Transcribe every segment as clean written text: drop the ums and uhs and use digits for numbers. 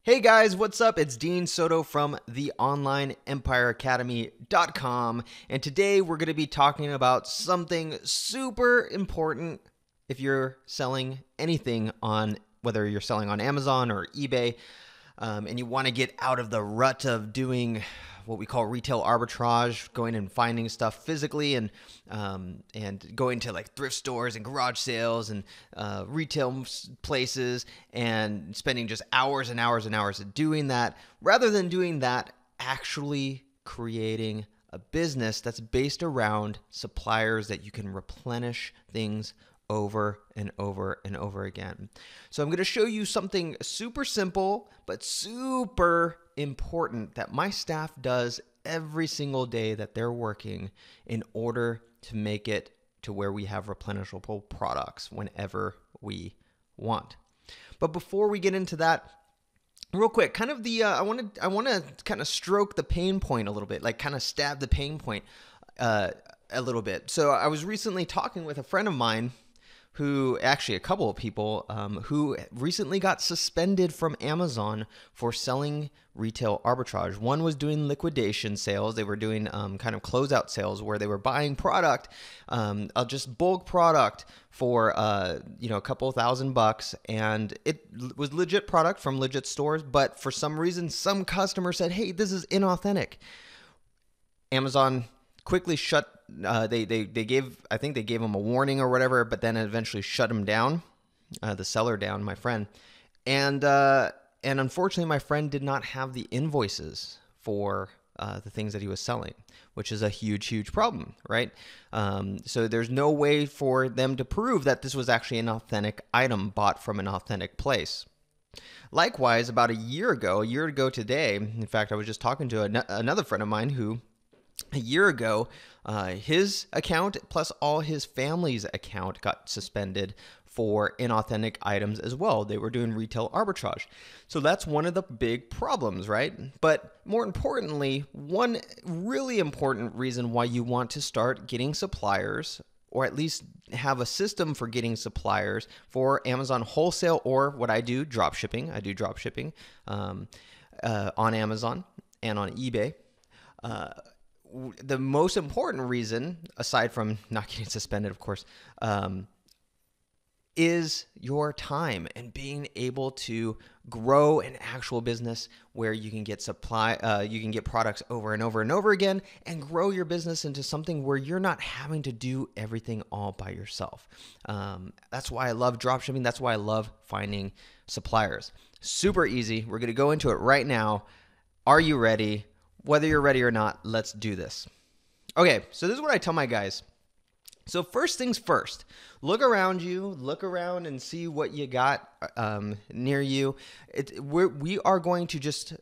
Hey guys, what's up? It's Dean Soto from theonlineempireacademy.com, and today we're going to be talking about something super important if you're selling anything on, whether you're selling on Amazon or eBay, and you want to get out of the rut of doing what we call retail arbitrage, going and finding stuff physically and going to like thrift stores and garage sales and retail places and spending just hours and hours and hours doing that, rather than doing that, actually creating a business that's based around suppliers that you can replenish things over and over and over again. So I'm going to show you something super simple but super important that my staff does every single day that they're working in order to make it to where we have replenishable products whenever we want. But before we get into that, real quick, kind of I want to kind of stroke the pain point a little bit, like kind of stab the pain point a little bit. So I was recently talking with a friend of mine actually a couple of people who recently got suspended from Amazon for selling retail arbitrage. One was doing liquidation sales. They were doing kind of closeout sales where they were buying product, just bulk product for a couple $1,000, and it was legit product from legit stores. But for some reason, some customer said, "Hey, this is inauthentic." Amazon quickly shut. They gave, I think they gave him a warning or whatever, but then eventually shut him down, the seller down, my friend, and unfortunately my friend did not have the invoices for the things that he was selling, which is a huge problem, right? So there's no way for them to prove that this was actually an authentic item bought from an authentic place. Likewise, about a year ago today, in fact, I was just talking to another friend of mine who, a year ago, his account plus all his family's account got suspended for inauthentic items as well. They were doing retail arbitrage. So that's one of the big problems, right? But more importantly, one really important reason why you want to start getting suppliers, or at least have a system for getting suppliers for Amazon wholesale, or what I do, drop shipping. I do drop shipping on Amazon and on eBay. The most important reason, aside from not getting suspended, of course, is your time and being able to grow an actual business where you can get you can get products over and over and over again, and grow your business into something where you're not having to do everything all by yourself. That's why I love dropshipping. That's why I love finding suppliers. Super easy. We're going to go into it right now. Are you ready? Whether you're ready or not, let's do this. Okay, so this is what I tell my guys. So first things first, look around and see what you got near you. We are going to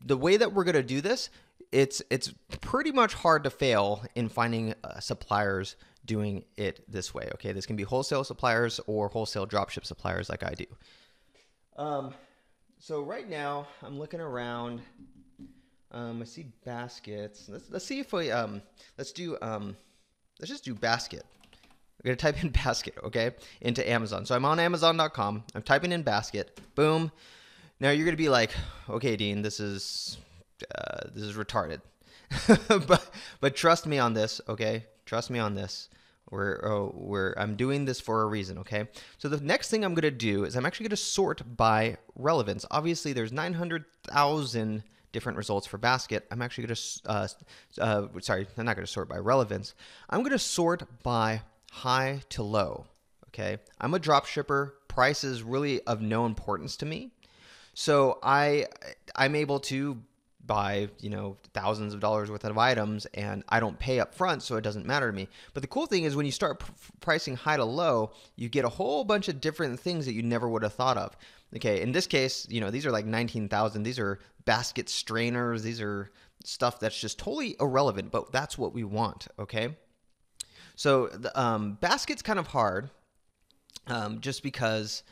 the way that we're going to do this, it's pretty much hard to fail in finding suppliers doing it this way. Okay, this can be wholesale suppliers or wholesale dropship suppliers like I do. So right now I'm looking around. I see baskets. Let's see if we let's just do basket. We're gonna type in basket, okay, into Amazon. So I'm on Amazon.com. I'm typing in basket. Boom. Now you're gonna be like, okay, Dean, this is retarded. but trust me on this, okay? Trust me on this. I'm doing this for a reason, okay? So the next thing I'm gonna do is I'm actually gonna sort by relevance. Obviously, there's 900,000 different results for basket. I'm actually going to, sorry, I'm not going to sort by relevance. I'm going to sort by high to low, okay? I'm a drop shipper. Price is really of no importance to me. So I'm able to buy, thousands of dollars worth of items, and I don't pay up front, so it doesn't matter to me. But the cool thing is when you start pricing high to low, you get a whole bunch of different things that you never would have thought of. Okay, in this case, these are like 19,000. These are basket strainers. These are stuff that's just totally irrelevant, but that's what we want, okay? So the basket's kind of hard just because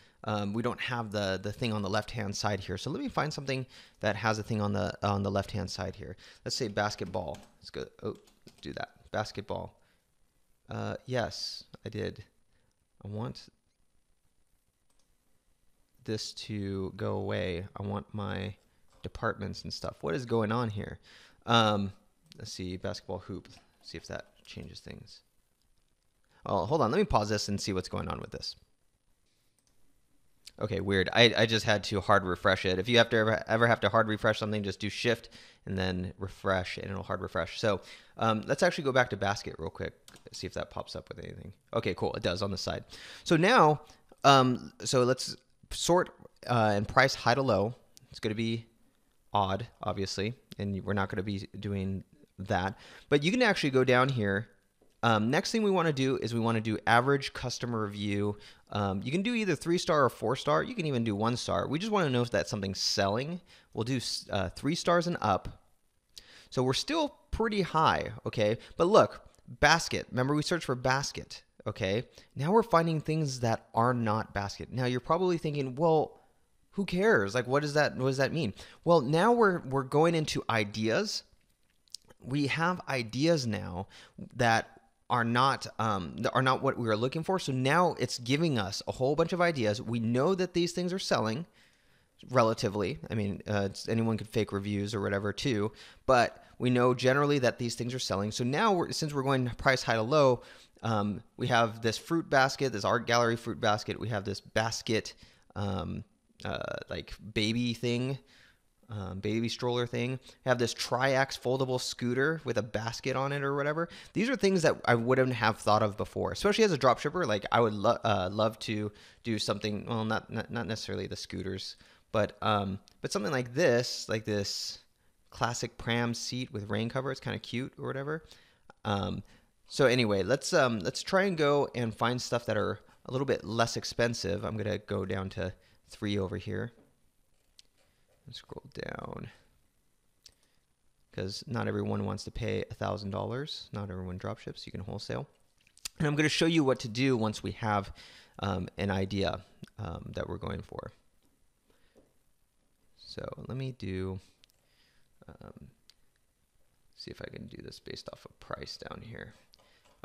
we don't have the thing on the left-hand side here. So let me find something that has a thing on the left-hand side here. Let's say basketball. Let's go. Oh, do that. Basketball. Yes, I did. I want this to go away. I want my departments and stuff. What is going on here? Let's see, basketball hoop. See if that changes things. Oh, hold on. Let me pause this and see what's going on with this. Okay, weird. I just had to hard refresh it. If you have to ever have to hard refresh something, just do shift and then refresh, and it'll hard refresh. So let's actually go back to basket real quick, see if that pops up with anything. Okay, cool. It does on the side. So now, so let's sort and price high to low. It's going to be odd, obviously, and we're not going to be doing that. But you can actually go down here. Next thing we want to do is we want to do average customer review. You can do either 3-star or 4-star. You can even do 1-star. We just want to know if that something's selling. We'll do 3 stars and up. So we're still pretty high, okay? But look, basket. Remember we searched for basket, okay? Now we're finding things that are not basket. Now you're probably thinking, well, who cares? Like, what does that mean? Well, now we're going into ideas. We have ideas now that are not what we were looking for. So now it's giving us a whole bunch of ideas. We know that these things are selling relatively. I mean, anyone could fake reviews or whatever too, but we know generally that these things are selling. So now since we're going price high to low, we have this fruit basket, this art gallery fruit basket. We have this basket, like baby thing, baby stroller thing. Have this triax foldable scooter with a basket on it or whatever. These are things that I wouldn't have thought of before, especially as a drop shipper. Like I would love to do something. Well, not necessarily the scooters, but something like this classic pram seat with rain cover. It's kind of cute or whatever. So anyway, let's try and go and find stuff that are a little bit less expensive. I'm gonna go down to 3 over here. Scroll down, because not everyone wants to pay $1,000. Not everyone drop ships. You can wholesale. And I'm going to show you what to do once we have an idea that we're going for. So let me do, see if I can do this based off of price down here.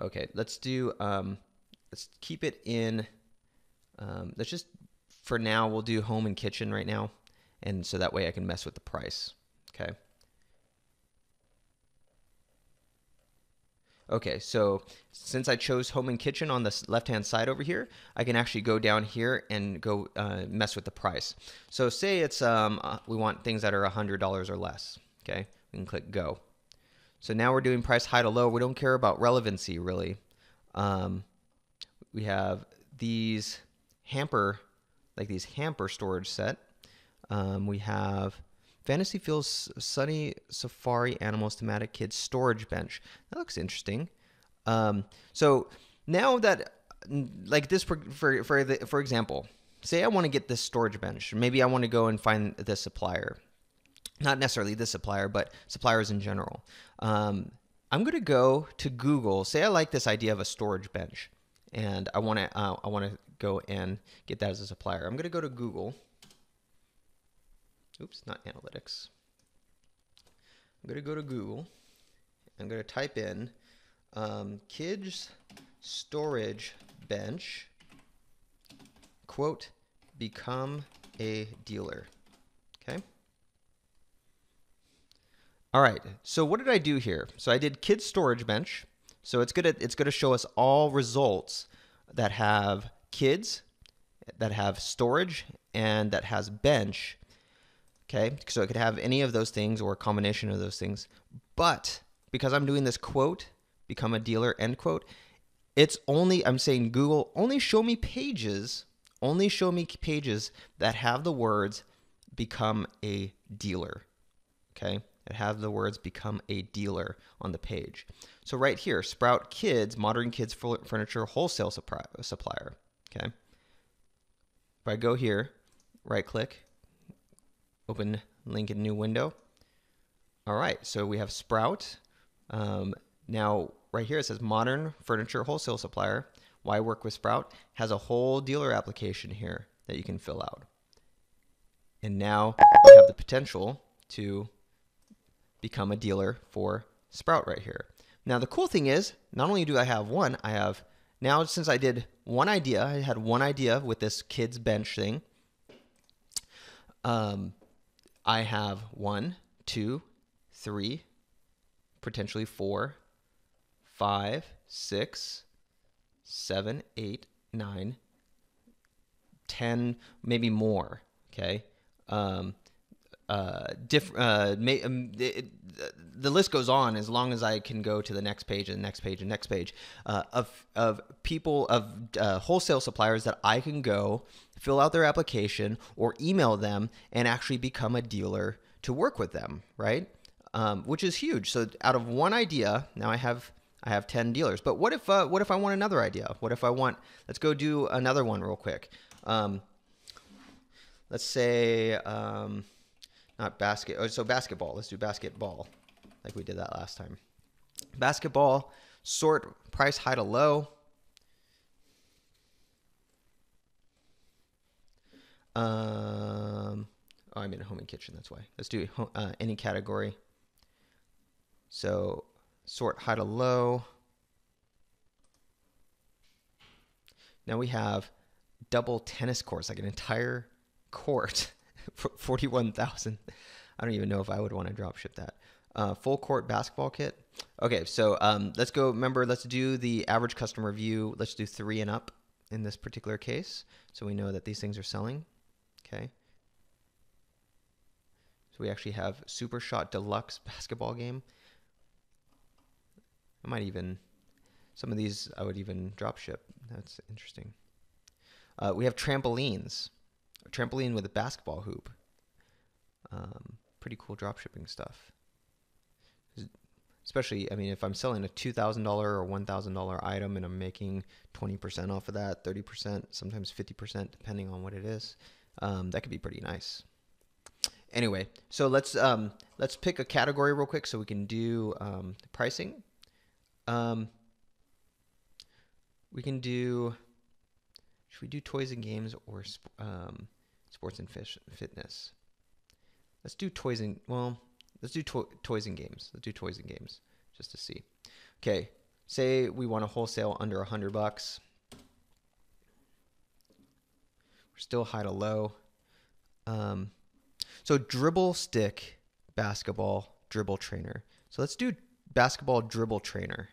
Okay, let's do, let's keep it in, let's just, for now, we'll do home and kitchen right now. And so that way I can mess with the price, okay? Okay, so since I chose home and kitchen on the left-hand side over here, I can actually go down here and go mess with the price. So say it's, we want things that are $100 or less, okay? We can click go. So now we're doing price high to low. We don't care about relevancy, really. We have these hamper storage set. We have Fantasy Feels Sunny Safari Animals Thematic Kids Storage Bench. That looks interesting. So now that, like this, for example, say I want to get this storage bench. Maybe I want to go and find this supplier. Not necessarily this supplier, but suppliers in general. I'm going to go to Google. Say I like this idea of a storage bench, and I want to go and get that as a supplier. I'm going to go to Google. Oops, not analytics. I'm going to go to Google. I'm going to type in kids storage bench, quote, become a dealer. Okay. All right. So what did I do here? So I did kids storage bench. So it's gonna show us all results that have kids, that have storage, and that has bench. Okay, so it could have any of those things or a combination of those things. But because I'm doing this quote, become a dealer, end quote, it's only, I'm saying Google, only show me pages that have the words become a dealer. Okay, that have the words become a dealer on the page. So right here, Sprout Kids, Modern Kids Furniture Wholesale Supplier. Okay, if I go here, right click, open link in new window. All right, so we have Sprout. Now, right here it says Modern Furniture Wholesale Supplier. Why work with Sprout? Has a whole dealer application here that you can fill out. And now we have the potential to become a dealer for Sprout right here. Now, the cool thing is, not only do I have one, I have now, since I did one idea, I had one idea with this kids bench thing. I have 1, 2, 3, potentially 4, 5, 6, 7, 8, 9, 10, maybe more. Okay. The list goes on as long as I can go to the next page and next page and next page of people, of wholesale suppliers that I can go fill out their application or email them and actually become a dealer to work with them, right? Which is huge. So out of one idea, now I have 10 dealers. But what if I want another idea? What if I want, let's go do another one real quick. Let's say, not basketball. Let's do basketball like we did that last time. Basketball, sort price high to low. I'm in home and kitchen, that's why. Let's do any category. So sort high to low. Now we have double tennis courts, like an entire court for 41,000. I don't even know if I would want to drop ship that. Full court basketball kit. Okay, so let's go. Remember, let's do the average customer view. Let's do 3 and up in this particular case, so we know that these things are selling. Okay. So we actually have Super Shot Deluxe basketball game. I might even, some of these I would even drop ship. That's interesting. We have trampolines. A trampoline with a basketball hoop. Pretty cool drop shipping stuff. Especially, I mean, if I'm selling a $2,000 or $1,000 item and I'm making 20% off of that, 30%, sometimes 50%, depending on what it is, that could be pretty nice. Anyway, so let's pick a category real quick so we can do pricing. We can do, should we do toys and games or sports and fitness? Let's do toys and, well, let's do toys and games. Let's do toys and games just to see. Okay, say we want to wholesale under $100. We're still high to low. So dribble stick basketball dribble trainer. So let's do basketball dribble trainer.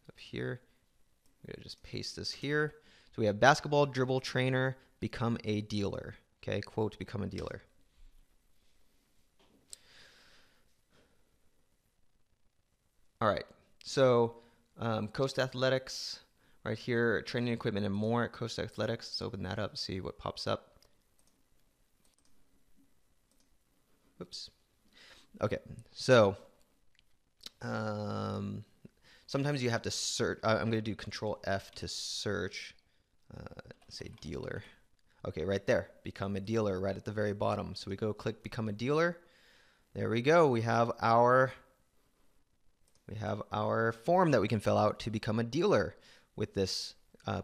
Up here, I'm gonna just paste this here. So we have basketball dribble trainer, become a dealer. Okay, quote, become a dealer. All right, so Coast Athletics, right here, training equipment and more at Coast Athletics. Let's open that up, see what pops up. Oops. Okay, so sometimes you have to search. I'm going to do Control F to search, say dealer. Okay, right there, become a dealer right at the very bottom. So we go click become a dealer. There we go. We have our form that we can fill out to become a dealer with this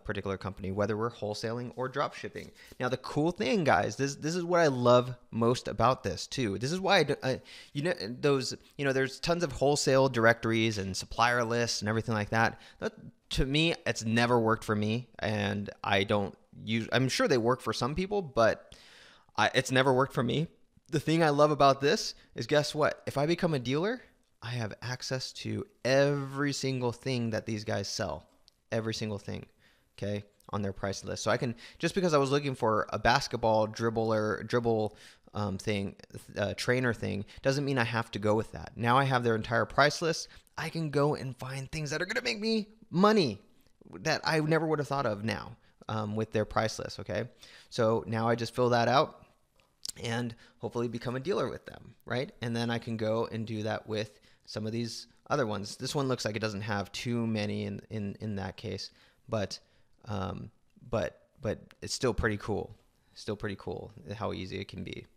particular company, whether we're wholesaling or drop shipping. Now, the cool thing, guys, this is what I love most about this too. This is why there's tons of wholesale directories and supplier lists and everything like that. To me, it's never worked for me, and I'm sure they work for some people, but it's never worked for me. The thing I love about this is, guess what? If I become a dealer, I have access to every single thing that these guys sell, every single thing, okay, on their price list. So I can, just because I was looking for a basketball dribble trainer thing, doesn't mean I have to go with that. Now I have their entire price list. I can go and find things that are going to make me money that I never would have thought of now with their price list, okay? So now I just fill that out and hopefully become a dealer with them, right? And then I can go and do that with some of these other ones. This one looks like it doesn't have too many in that case, but it's still pretty cool. Still pretty cool how easy it can be.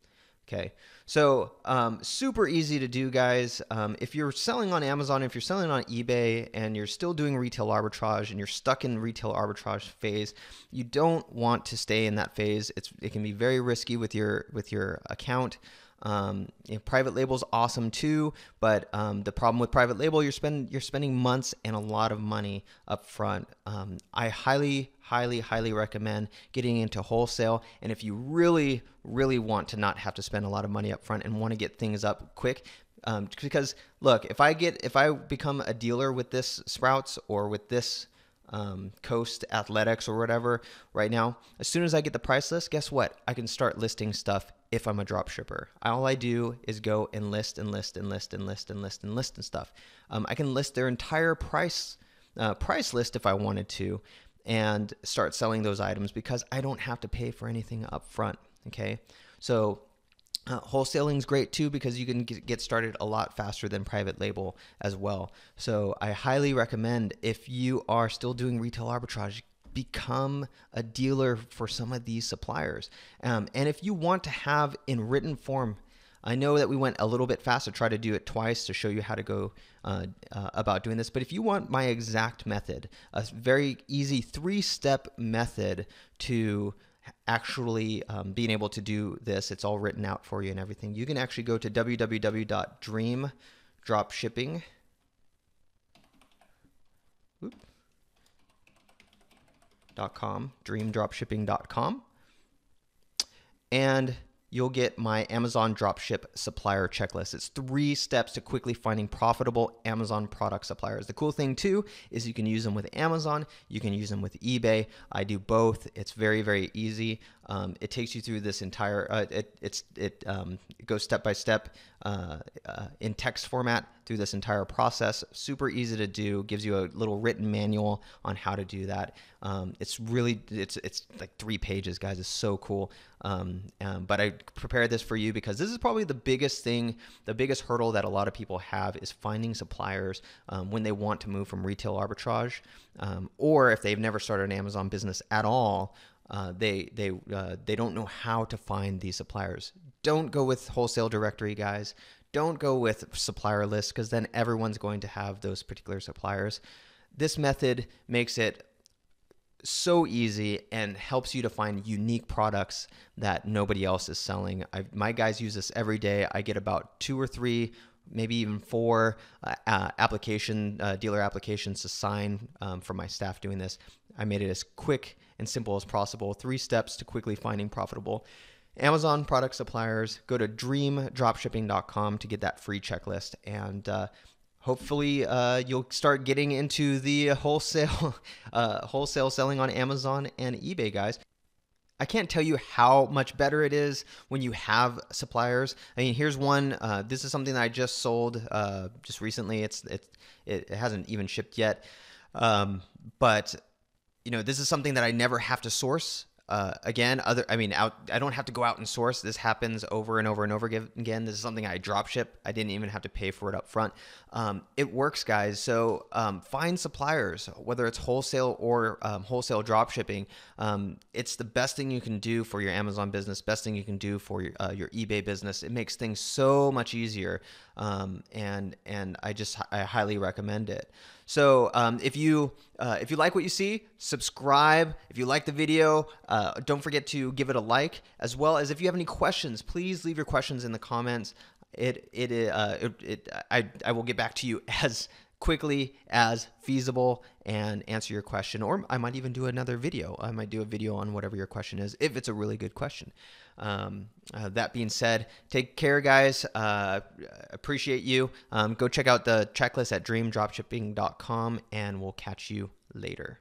Okay, so super easy to do, guys. If you're selling on Amazon, if you're selling on eBay, and you're still doing retail arbitrage, and you're stuck in retail arbitrage phase, you don't want to stay in that phase. It can be very risky with your account. Private label is awesome too, but the problem with private label, you're spending months and a lot of money up front. I highly highly recommend getting into wholesale. And if you really want to not have to spend a lot of money up front and want to get things up quick, because look, if I become a dealer with this Sprouts or with this Coast Athletics or whatever right now, as soon as I get the price list, guess what? I can start listing stuff if I'm a drop shipper. All I do is go and list and stuff. I can list their entire price list if I wanted to and start selling those items because I don't have to pay for anything up front. Okay, so wholesaling is great too because you can get started a lot faster than private label as well. So I highly recommend, if you are still doing retail arbitrage, become a dealer for some of these suppliers. And if you want to have in written form, I know that we went a little bit fast to try to do it twice to show you how to go about doing this. But if you want my exact method, a very easy 3-step method to actually being able to do this, it's all written out for you and everything. You can actually go to dreamdropshipping.com, and you'll get my Amazon dropship supplier checklist. It's 3 steps to quickly finding profitable Amazon product suppliers. The cool thing too is you can use them with Amazon, you can use them with eBay. I do both. It's very easy. It takes you through this entire. It goes step by step in text format through this entire process. Super easy to do. Gives you a little written manual on how to do that. It's like 3 pages, guys. It's so cool. But I prepared this for you because this is probably the biggest thing, the biggest hurdle that a lot of people have is finding suppliers when they want to move from retail arbitrage, or if they've never started an Amazon business at all. They don't know how to find these suppliers. Don't go with wholesale directory, guys. Don't go with supplier lists because then everyone's going to have those particular suppliers. This method makes it so easy and helps you to find unique products that nobody else is selling. My guys use this every day. I get about 2 or 3, maybe even 4 dealer applications to sign for my staff doing this. I made it as quick and simple as possible. 3 steps to quickly finding profitable Amazon product suppliers. Go to dreamdropshipping.com to get that free checklist, and hopefully you'll start getting into the wholesale selling on Amazon and eBay, guys. I can't tell you how much better it is when you have suppliers. I mean, here's one. This is something that I just sold just recently. It hasn't even shipped yet, but this is something that I never have to source. Again, I don't have to go out and source. This happens over and over and over again. This is something I drop ship. I didn't even have to pay for it up front. It works, guys. So find suppliers, whether it's wholesale or wholesale drop shipping. It's the best thing you can do for your Amazon business, best thing you can do for your eBay business. It makes things so much easier, and I highly recommend it. So if you like what you see, subscribe. If you like the video, don't forget to give it a like, as well as if you have any questions, please leave your questions in the comments. I will get back to you as quickly as feasible and answer your question, or I might even do another video. I might do a video on whatever your question is, if it's a really good question. That being said, take care, guys. Appreciate you. Go check out the checklist at dreamdropshipping.com, and we'll catch you later.